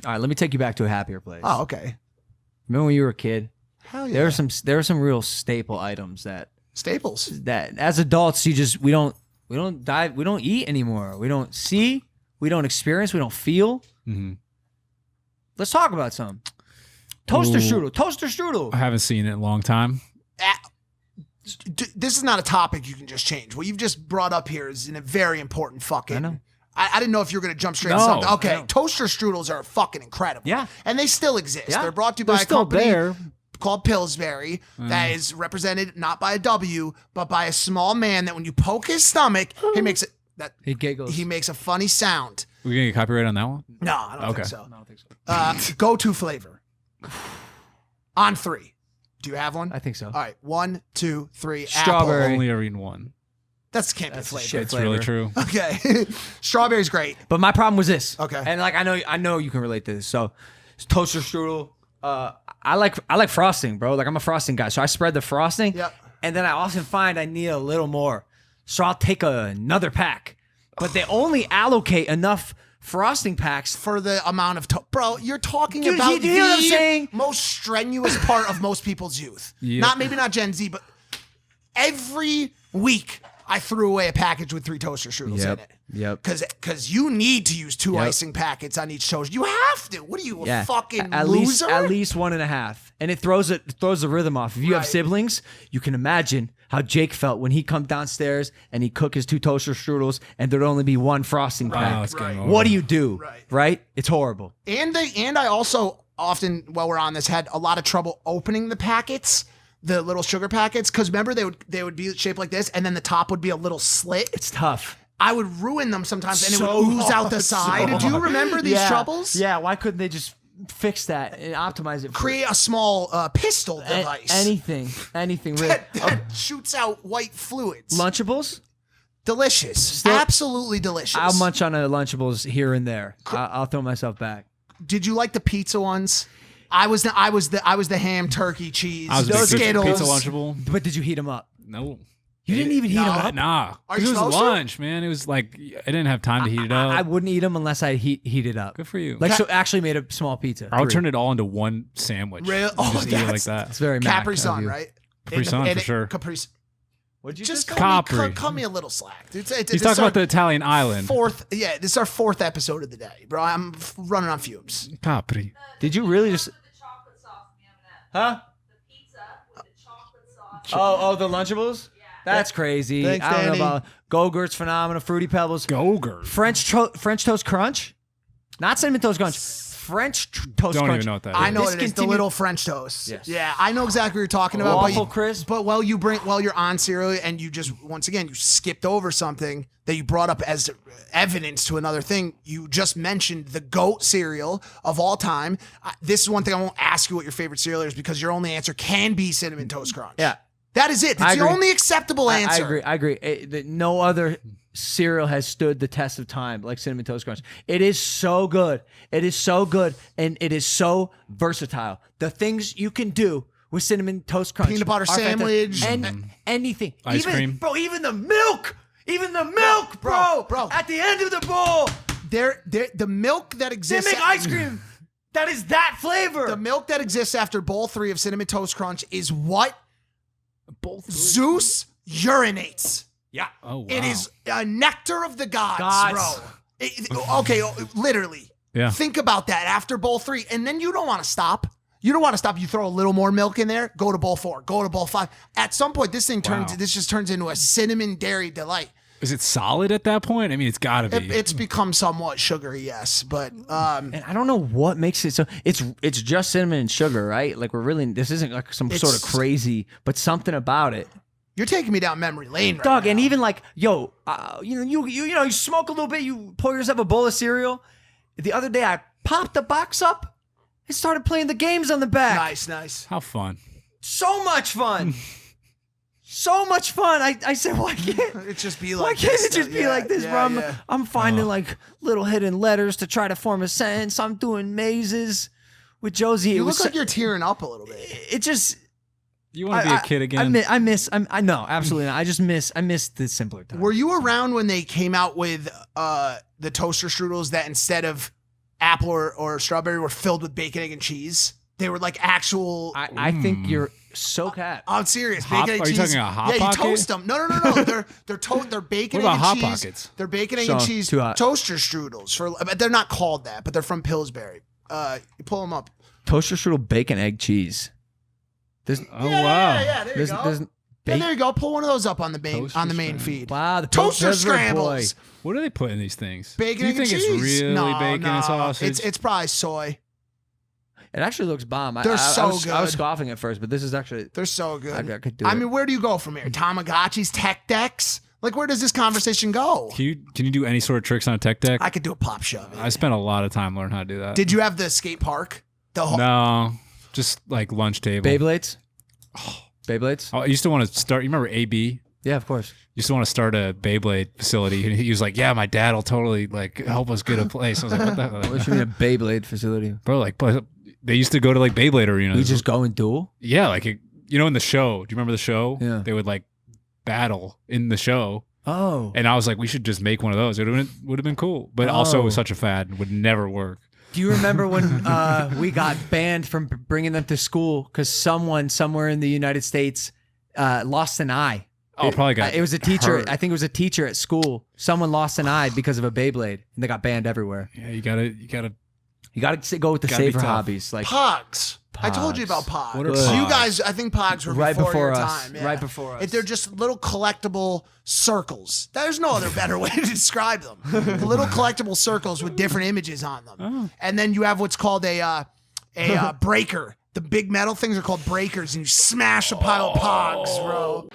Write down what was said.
All right, let me take you back to a happier place. Oh, okay. Remember when you were a kid? Hell yeah. There are some real staple items Staples. that as adults we don't eat anymore. We don't see, we don't experience, we don't feel. Mm-hmm. Let's talk about some. Toaster strudel. I haven't seen it in a long time. This is not a topic you can just change. What you've just brought up here is a very important fucking. I know. I didn't know if you were going to jump straight to No, something. I Okay, know. toaster strudels are fucking incredible. Yeah. And they still exist. Yeah. They're brought to you by They're a still company there. called Pillsbury that is represented not by a W, but by a small man that when you poke his stomach, he makes it. He giggles. He makes a funny sound. We're gonna get copyright on that one. No, I don't Okay. think so. I don't think so. Go-to flavor. On 3. Do you have one? I think so. All right. 1, 2, 3. Strawberry. Apple. Only ever eaten one. That's can't be That's a flavor. shit It's flavor. really true. Okay. Strawberry's great. But my problem was this. Okay. And like I know you can relate to this. So toaster strudel. I like frosting, bro. Like I'm a frosting guy. So I spread the frosting. Yep. And then I often find I need a little more. So I'll take another pack. But they only allocate enough frosting packs. For the amount of bro, you're talking Dude, about you hear what I'm saying? most strenuous part of most people's youth. Yep. Maybe not Gen Z, but every week I threw away a package with 3 toaster strudels in it. Yep. Because you need to use 2 Yep. icing packets on each toast. You have to. What are you, a Yeah. fucking at loser? least 1.5. And it throws the rhythm off. If you have Right. siblings, you can imagine how Jake felt when he come downstairs and he cook his 2 toaster strudels and there'd only be 1 frosting pack. Oh, it's game over. What do you do? Right. Right? It's horrible. And I also often, while we're on this, had a lot of trouble opening the packets, the little sugar packets, because remember they would be shaped like this, and then the top would be a little slit. It's tough. I would ruin them sometimes, and it So would ooze out the hard, side. so Do you hard. remember these troubles? Yeah, why couldn't they just fix that and optimize it? Create a small pistol device Anything. Really. that shoots out white fluids. Lunchables? Delicious, absolutely delicious. I'll munch on a Lunchables here and there. I'll throw myself back. Did you like the pizza ones? I was the ham, turkey, cheese, I was a big Skittles. pizza Lunchable. But did you heat them up? No. You didn't even heat them up? Nah. Are It you was supposed to? lunch, man. It was like I didn't have time to heat it up. I wouldn't eat them unless I heat it up. Good for you. Like, so actually made a small pizza. I would 3. turn it all into one sandwich. Real- And oh, just eat it like that's- that. It's very Mac Capri of Sun, you. right? Capri Sun, for sure. Capri. What'd you Just say? Capri. cut me a little slack. He's talking about the Italian island. This is our 4th episode of the day, bro. I'm running on fumes. Capri. Did you really just... The chocolate sauce in the Huh? oven. The pizza with the chocolate sauce. Oh, the Lunchables? That's crazy. Thanks, I don't Danny. know about Go-Gurt's phenomenal, Fruity Pebbles. Go-Gurt. French Toast Crunch? Not Cinnamon Toast Crunch. Toast Don't Crunch. even know what that I is. know what it is. The Discontinued- little French toast. Yes. Yeah, I know exactly what you're talking about. Waffle crisp. But while you're on cereal and you just once again you skipped over something that you brought up as evidence to another thing. You just mentioned the GOAT cereal of all time. This is one thing I won't ask you what your favorite cereal is because your only answer can be Cinnamon Toast Crunch. Yeah. That is it. That's I the agree. only acceptable answer. I agree. No other cereal has stood the test of time like Cinnamon Toast Crunch. It is so good. It is so good, and it is so versatile. The things you can do with Cinnamon Toast Crunch. Peanut butter are fantastic. sandwich. And anything. Ice cream. Bro, even the milk. Even the milk, bro. At the end of the bowl. The milk that They exists. make ice cream. That is that flavor. The milk that exists after bowl 3 of Cinnamon Toast Crunch is what Zeus urinates. Yeah. Oh, wow. It is a nectar of the gods, Gods. bro. Okay, literally. Yeah. Think about that after bowl 3, and then you don't want to stop. You don't want to stop. You throw a little more milk in there. Go to bowl 4. Go to bowl 5. At some point, this thing turns. Wow. This just turns into a cinnamon dairy delight. Is it solid at that point? I mean, it's got to be. It's become somewhat sugary, yes, but And I don't know what makes it so. It's just cinnamon and sugar, right? Like this isn't like some sort of It's- crazy, but something about it. you're taking me down memory lane, right Dog, now. and even like, yo, you smoke a little bit, you pour yourself a bowl of cereal. The other day, I popped the box up and started playing the games on the back. Nice. How fun. So much fun. So much fun. I said, why can't It just be why like can't this, it just though. be Yeah, like this, yeah, bro? yeah. I'm finding like little hidden letters to try to form a sentence. I'm doing mazes with Josie. You It was look like you're tearing up a little bit. it just. You want to be a kid again? I know, absolutely not. I miss the simpler times. Were you around when they came out with the toaster strudels that instead of apple or strawberry were filled with bacon, egg, and cheese. They were like actual. I think you're so cat. I'm serious. Hot- Bacon, egg, are you cheese. talking about Hot Yeah, Pocket? you toast them. No. They're bacon, What egg, about and Hot cheese. Pockets? They're bacon, egg, Sean, and cheese too hot. toaster strudels. But they're not called that, but they're from Pillsbury. You pull them up. Toaster strudel, bacon, egg, cheese. There's Oh wow. Yeah, there you there's, go. there's Yeah, there you go. Pull one of those up on the main Toaster feed. wow, the Toaster Pillsbury scrambles. boy. What do they put in these things? Bacon, do you egg, and think cheese. it's really no, bacon no. and sausage? It's probably soy. It actually looks bomb. They're I so was, I was good. scoffing at first, but this is actually. They're so good. I could do I it. mean, where do you go from here? Tamagotchis, tech decks? Like, where does this conversation go? Can you do any sort of tricks on a tech deck? I could do a pop shove. I spent a lot of time learning how to do that. Did you have the skate park? The whole, No, just like lunch table. Beyblades? Beyblades? Oh, I used to want to start. You remember AB? Yeah, of course. Used to want to start a Beyblade facility, and he was like, "Yeah, my dad will totally like help us get a place." I was like, "What the hell?" What should be a Beyblade facility? Bro, like, but they used to go to like Beyblade arenas. We just go and duel? Yeah, like in the show. Do you remember the show? Yeah. They would like battle in the show, Oh. and I was like, we should just make one of those. It would have been cool, but also it was such a fad and would never work. Do you remember when we got banned from bringing them to school because someone somewhere in the United States lost an eye? Oh, probably got. It was a teacher. hurt. I think it was a teacher at school. Someone lost an eye because of a Beyblade, and they got banned everywhere. Yeah, you gotta. You got to go with the Gotta be safer tough. hobbies, like Pogs. I told you Pogs. about Pogs. What are So you Pogs? guys, I think Pogs were Right before before your us. time. Yeah. Right before us. They're just little collectible circles. There's no other better way to describe them. Little collectible circles with different images on them. Oh. And then you have what's called a breaker. The big metal things are called breakers, and you smash a pile of Pogs, bro.